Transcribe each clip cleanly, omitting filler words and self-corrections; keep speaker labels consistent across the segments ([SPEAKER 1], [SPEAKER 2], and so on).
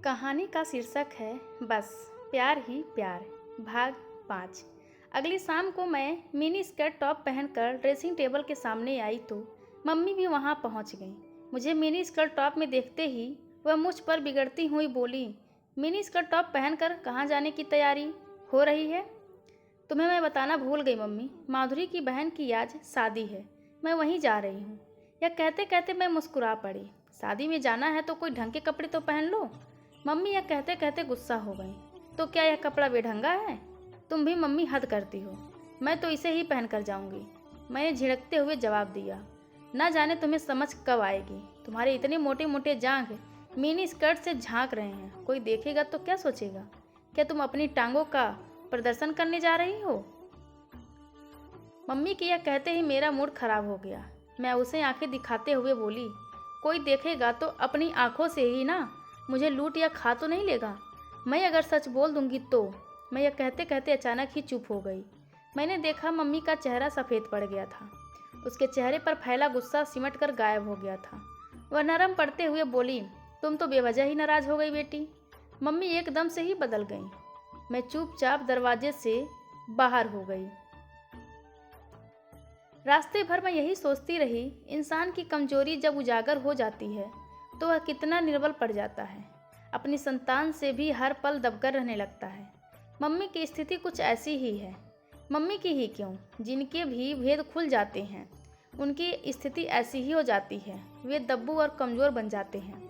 [SPEAKER 1] कहानी का शीर्षक है बस प्यार ही प्यार। भाग 5। अगली शाम को मैं मिनी स्कर्ट टॉप पहनकर ड्रेसिंग टेबल के सामने आई तो मम्मी भी वहां पहुंच गई। मुझे मिनी स्कर्ट टॉप में देखते ही वह मुझ पर बिगड़ती हुई बोली, मिनी स्कर्ट टॉप पहनकर कहाँ जाने की तैयारी हो रही है? तुम्हें मैं बताना भूल गई मम्मी, माधुरी की बहन की आज शादी है, मैं वहीं जा रही हूँ। यह कहते कहते मैं मुस्कुरा पड़ी। शादी में जाना है तो कोई ढंग के कपड़े तो पहन लो। मम्मी यह कहते कहते गुस्सा हो गई। तो क्या यह कपड़ा बेढंगा है? तुम भी मम्मी हद करती हो, मैं तो इसे ही पहन कर जाऊंगी। मैंने झिड़कते हुए जवाब दिया, ना जाने तुम्हें समझ कब आएगी। तुम्हारे इतने मोटे मोटे जांघ मिनी स्कर्ट से झांक रहे हैं, कोई देखेगा तो क्या सोचेगा? क्या तुम अपनी टांगों का प्रदर्शन करने जा रही हो? मम्मी के यह कहते ही मेरा मूड खराब हो गया। मैं उसे आंखें दिखाते हुए बोली, कोई देखेगा तो अपनी आंखों से ही ना, मुझे लूट या खा तो नहीं लेगा। मैं अगर सच बोल दूंगी तो। मैं यह कहते कहते अचानक ही चुप हो गई। मैंने देखा मम्मी का चेहरा सफ़ेद पड़ गया था। उसके चेहरे पर फैला गुस्सा सिमट कर गायब हो गया था। वह नरम पड़ते हुए बोली, तुम तो बेवजह ही नाराज़ हो गई बेटी। मम्मी एकदम से ही बदल गई। मैं चुपचाप दरवाजे से बाहर हो गई। रास्ते भर मैं यही सोचती रही, इंसान की कमजोरी जब उजागर हो जाती है तो वह कितना निर्बल पड़ जाता है। अपनी संतान से भी हर पल दबकर रहने लगता है। मम्मी की स्थिति कुछ ऐसी ही है। मम्मी की ही क्यों, जिनके भी भेद खुल जाते हैं उनकी स्थिति ऐसी ही हो जाती है। वे दब्बू और कमज़ोर बन जाते हैं।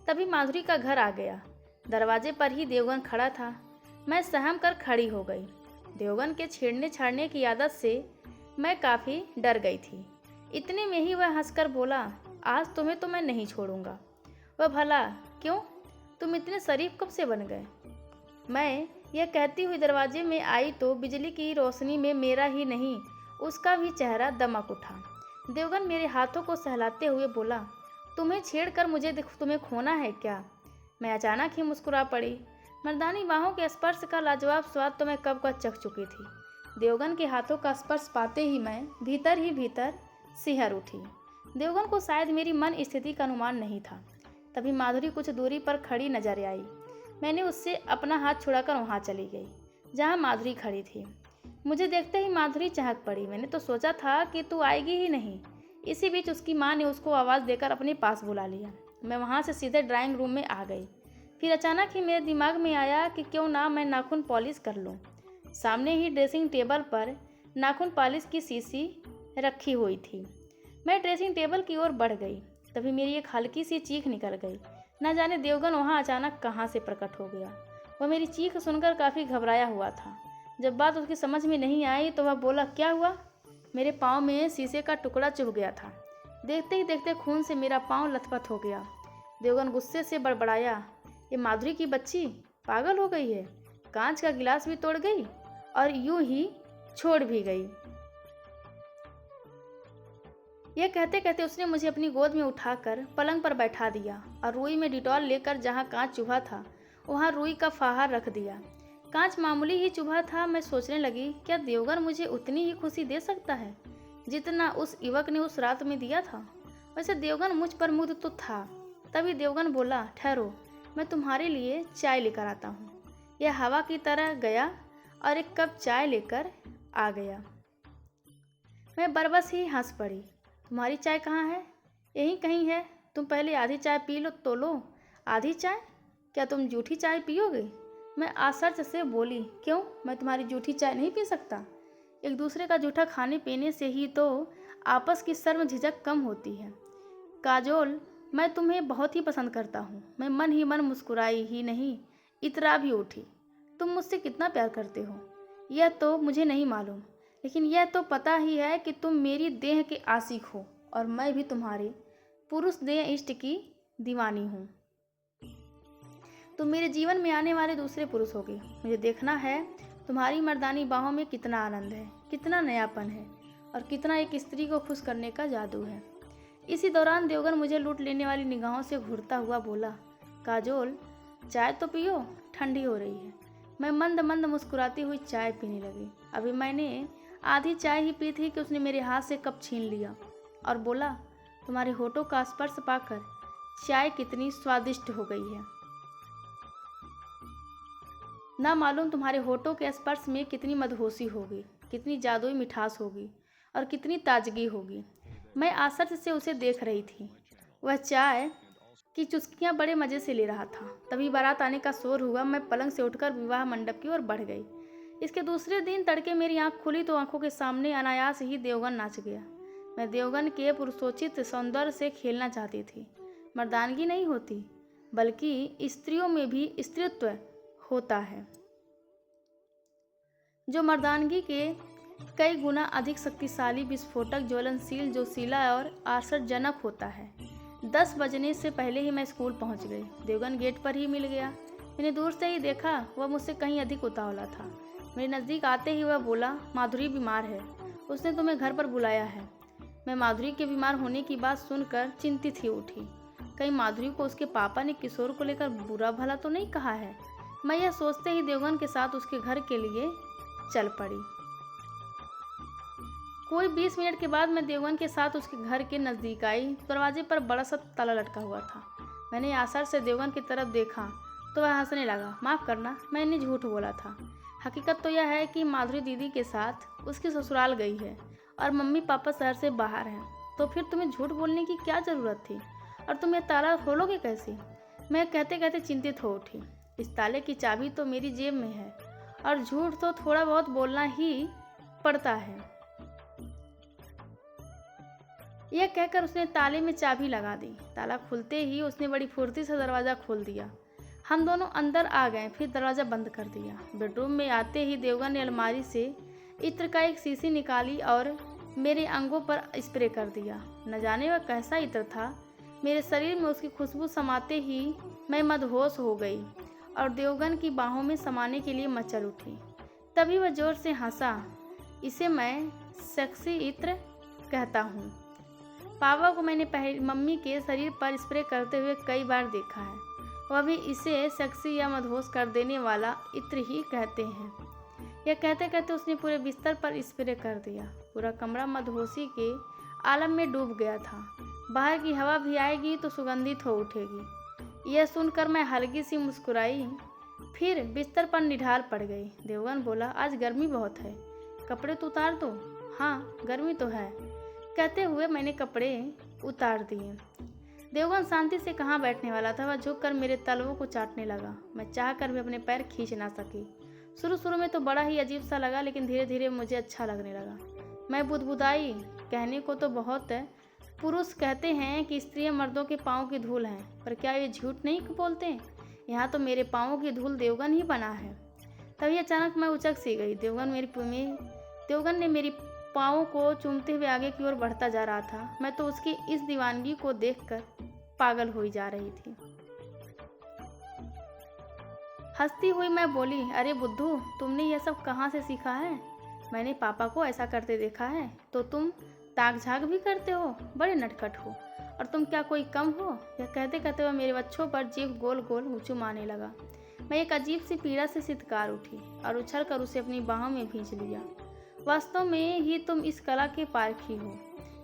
[SPEAKER 1] तभी माधुरी का घर आ गया। दरवाजे पर ही देवगन खड़ा था। मैं सहम कर खड़ी हो गई। देवगन के छेड़ने छाड़ने की आदत से मैं काफ़ी डर गई थी। इतने में ही वह हंसकर बोला, आज तुम्हें तो मैं नहीं छोड़ूंगा। वह भला क्यों? तुम इतने शरीफ कब से बन गए? मैं यह कहती हुई दरवाजे में आई तो बिजली की रोशनी में मेरा ही नहीं, उसका भी चेहरा दमक उठा। देवगन मेरे हाथों को सहलाते हुए बोला, तुम्हें छेड़कर मुझे तुम्हें खोना है क्या? मैं अचानक ही मुस्कुरा पड़ी। मर्दानी बाहों के स्पर्श का लाजवाब स्वाद तो मैं कब का चख चुकी थी। देवगन के हाथों का स्पर्श पाते ही मैं भीतर ही भीतर सिहर उठी। देवगन को शायद मेरी मन स्थिति का अनुमान नहीं था। तभी माधुरी कुछ दूरी पर खड़ी नजर आई। मैंने उससे अपना हाथ छुड़ाकर वहां चली गई जहां माधुरी खड़ी थी। मुझे देखते ही माधुरी चहक पड़ी। मैंने तो सोचा था कि तू आएगी ही नहीं। इसी बीच उसकी माँ ने उसको आवाज़ देकर अपने पास बुला लिया। मैं वहां से सीधे ड्राइंग रूम में आ गई। फिर अचानक ही मेरे दिमाग में आया कि क्यों ना मैं नाखून पॉलिश कर लूँ। सामने ही ड्रेसिंग टेबल पर नाखून पॉलिश की शीशी रखी हुई थी। मैं ड्रेसिंग टेबल की ओर बढ़ गई। तभी मेरी एक हल्की सी चीख निकल गई। न जाने देवगन वहाँ अचानक कहाँ से प्रकट हो गया। वह मेरी चीख सुनकर काफ़ी घबराया हुआ था। जब बात उसकी समझ में नहीं आई तो वह बोला, क्या हुआ? मेरे पाँव में शीशे का टुकड़ा चुभ गया था। देखते ही देखते खून से मेरा पाँव लथपथ हो गया। देवगन गुस्से से बड़बड़ाया, ये माधुरी की बच्ची पागल हो गई है, कांच का गिलास भी तोड़ गई और यूं ही छोड़ भी गई। यह कहते कहते उसने मुझे अपनी गोद में उठाकर पलंग पर बैठा दिया और रुई में डिटॉल लेकर जहां कांच चुभा था वहां रुई का फाहा रख दिया। कांच मामूली ही चुभा था। मैं सोचने लगी, क्या देवगन मुझे उतनी ही खुशी दे सकता है जितना उस युवक ने उस रात में दिया था? वैसे देवगन मुझ पर मुग्ध तो था। तभी देवगन बोला, ठहरो, मैं तुम्हारे लिए चाय लेकर आता हूँ। यह हवा की तरह गया और एक कप चाय लेकर आ गया। मैं बरबस ही हंस पड़ी। तुम्हारी चाय कहाँ है? यहीं कहीं है। तुम पहले आधी चाय पी लो तो लो। आधी चाय? क्या तुम जूठी चाय पियोगे? मैं आश्चर्य से बोली, क्यों, मैं तुम्हारी जूठी चाय नहीं पी सकता? एक दूसरे का जूठा खाने पीने से ही तो आपस की शर्म झिझक कम होती है। काजोल, मैं तुम्हें बहुत ही पसंद करता हूँ। मैं मन ही मन मुस्कुराई ही नहीं, इतरा भी उठी। तुम मुझसे कितना प्यार करते हो यह तो मुझे नहीं मालूम, लेकिन यह तो पता ही है कि तुम मेरी देह के आशिक हो और मैं भी तुम्हारे पुरुष देह इष्ट की दीवानी हूँ। तुम मेरे जीवन में आने वाले दूसरे पुरुष होगे। मुझे देखना है तुम्हारी मर्दानी बाहों में कितना आनंद है, कितना नयापन है और कितना एक स्त्री को खुश करने का जादू है। इसी दौरान देवगन मुझे लूट लेने वाली निगाहों से घूरता हुआ बोला, काजोल, चाय तो पियो, ठंडी हो रही है। मैं मंद मंद मुस्कुराती हुई चाय पीने लगी। अभी मैंने आधी चाय ही पी थी कि उसने मेरे हाथ से कप छीन लिया और बोला, तुम्हारे होठों का स्पर्श पाकर चाय कितनी स्वादिष्ट हो गई है। ना मालूम तुम्हारे होठों के स्पर्श में कितनी मदहोशी होगी, कितनी जादुई मिठास होगी और कितनी ताजगी होगी। मैं आश्चर्य से उसे देख रही थी। वह चाय की चुस्कियां बड़े मज़े से ले रहा था। तभी बारात आने का शोर हुआ। मैं पलंग से उठकर विवाह मंडप की ओर बढ़ गई। इसके दूसरे दिन तड़के मेरी आंख खुली तो आंखों के सामने अनायास ही देवगन नाच गया। मैं देवगन के पुरुषोचित सौंदर्य से खेलना चाहती थी। मर्दानगी नहीं होती, बल्कि स्त्रियों में भी स्त्रीत्व होता है, जो मर्दानगी के कई गुना अधिक शक्तिशाली, विस्फोटक, ज्वलनशील, जोशीला और आश्चर्यजनक होता है। 10 बजने से पहले ही मैं स्कूल पहुंच गई। देवगन गेट पर ही मिल गया। मैंने दूर से ही देखा, वह मुझसे कहीं अधिक उतावला था। मेरे नज़दीक आते ही वह बोला, माधुरी बीमार है, उसने तुम्हें घर पर बुलाया है। मैं माधुरी के बीमार होने की बात सुनकर चिंतित ही उठी। कहीं माधुरी को उसके पापा ने किशोर को लेकर बुरा भला तो नहीं कहा है। मैं यह सोचते ही देवगन के साथ उसके घर के लिए चल पड़ी। कोई 20 मिनट के बाद मैं देवगन के साथ उसके घर के नज़दीक आई। दरवाजे पर बड़ा सा ताला लटका हुआ था। मैंने आश्चर्य से देवगन की तरफ देखा तो वह हंसने लगा। माफ़ करना, मैंने झूठ बोला था। हकीकत तो यह है कि माधुरी दीदी के साथ उसकी ससुराल गई है और मम्मी पापा शहर से बाहर हैं। तो फिर तुम्हें झूठ बोलने की क्या ज़रूरत थी? और तुम यह ताला खोलोगे कैसे? मैं कहते कहते चिंतित हो उठी। इस ताले की चाबी तो मेरी जेब में है और झूठ तो थोड़ा बहुत बोलना ही पड़ता है। यह कहकर उसने ताले में चाबी लगा दी। ताला खुलते ही उसने बड़ी फुर्ती से दरवाज़ा खोल दिया। हम दोनों अंदर आ गए, फिर दरवाज़ा बंद कर दिया। बेडरूम में आते ही देवगन ने अलमारी से इत्र का एक शीशी निकाली और मेरे अंगों पर स्प्रे कर दिया। न जाने वह कैसा इत्र था। मेरे शरीर में उसकी खुशबू समाते ही मैं मदहोश हो गई और देवगन की बाहों में समाने के लिए मचल उठी। तभी वह जोर से हंसा। इसे मैं सेक्सी इत्र कहता हूँ। पापा को मैंने मम्मी के शरीर पर स्प्रे करते हुए कई बार देखा है। वह भी इसे सेक्सी या मदहोश कर देने वाला इत्र ही कहते हैं। यह कहते कहते उसने पूरे बिस्तर पर स्प्रे कर दिया। पूरा कमरा मदहोशी के आलम में डूब गया था। बाहर की हवा भी आएगी तो सुगंधित हो उठेगी। यह सुनकर मैं हल्की सी मुस्कुराई, फिर बिस्तर पर निढाल पड़ गई। देवगन बोला, आज गर्मी बहुत है, कपड़े तो उतार दो। हाँ, गर्मी तो है, कहते हुए मैंने कपड़े उतार दिए। देवगन शांति से कहाँ बैठने वाला था। वह झुककर मेरे तलवों को चाटने लगा। मैं चाहकर भी अपने पैर खींच ना सकी। शुरू में तो बड़ा ही अजीब सा लगा, लेकिन धीरे धीरे मुझे अच्छा लगने लगा। मैं बुदबुदाई, कहने को तो बहुत है। पुरुष कहते हैं कि स्त्रियां मर्दों के पाँव की धूल हैं, पर क्या ये झूठ नहीं बोलते? यहाँ तो मेरे पाँवों की धूल देवगन ही बना है। तभी अचानक मैं उचक सी गई। देवगन ने मेरी पाँवों को चूमते हुए आगे की ओर बढ़ता जा रहा था। मैं तो उसकी इस दीवानगी को देखकर पागल हुई जा रही थी। हंसती हुई मैं बोली, अरे बुद्धू, तुमने यह सब कहाँ से सीखा है? मैंने पापा को ऐसा करते देखा है, तो तुम ताक झाक भी करते हो? बड़े नटखट हो। और तुम क्या कोई कम हो? यह कहते कहते वह मेरे बच्चों पर जीभ गोल गोल चुमाने लगा। मैं एक अजीब सी पीड़ा से सितकार उठी और उछल कर उसे अपनी बाहों में भींच लिया। वास्तव में ही तुम इस कला के पारखी हो,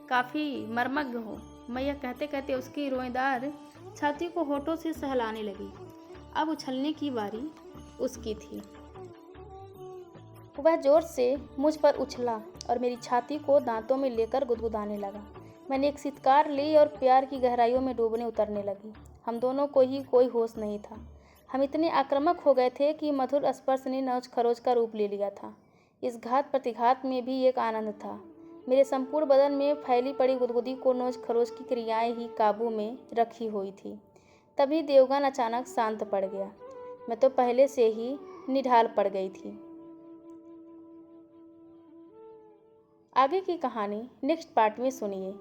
[SPEAKER 1] काफ़ी मर्मज्ञ हो। मैं यह कहते कहते उसकी रोएदार छाती को होठों से सहलाने लगी। अब उछलने की बारी उसकी थी। वह जोर से मुझ पर उछला और मेरी छाती को दांतों में लेकर गुदगुदाने लगा। मैंने एक सितकार ली और प्यार की गहराइयों में डूबने उतरने लगी। हम दोनों को ही कोई होश नहीं था। हम इतने आक्रामक हो गए थे कि मधुर स्पर्श ने नोच खरोच का रूप ले लिया था। इस घात प्रतिघात में भी एक आनंद था। मेरे संपूर्ण बदन में फैली पड़ी गुदगुदी को नोच खरोच की क्रियाएं ही काबू में रखी हुई थी। तभी देवगन अचानक शांत पड़ गया। मैं तो पहले से ही निढाल पड़ गई थी। आगे की कहानी नेक्स्ट पार्ट में सुनिए।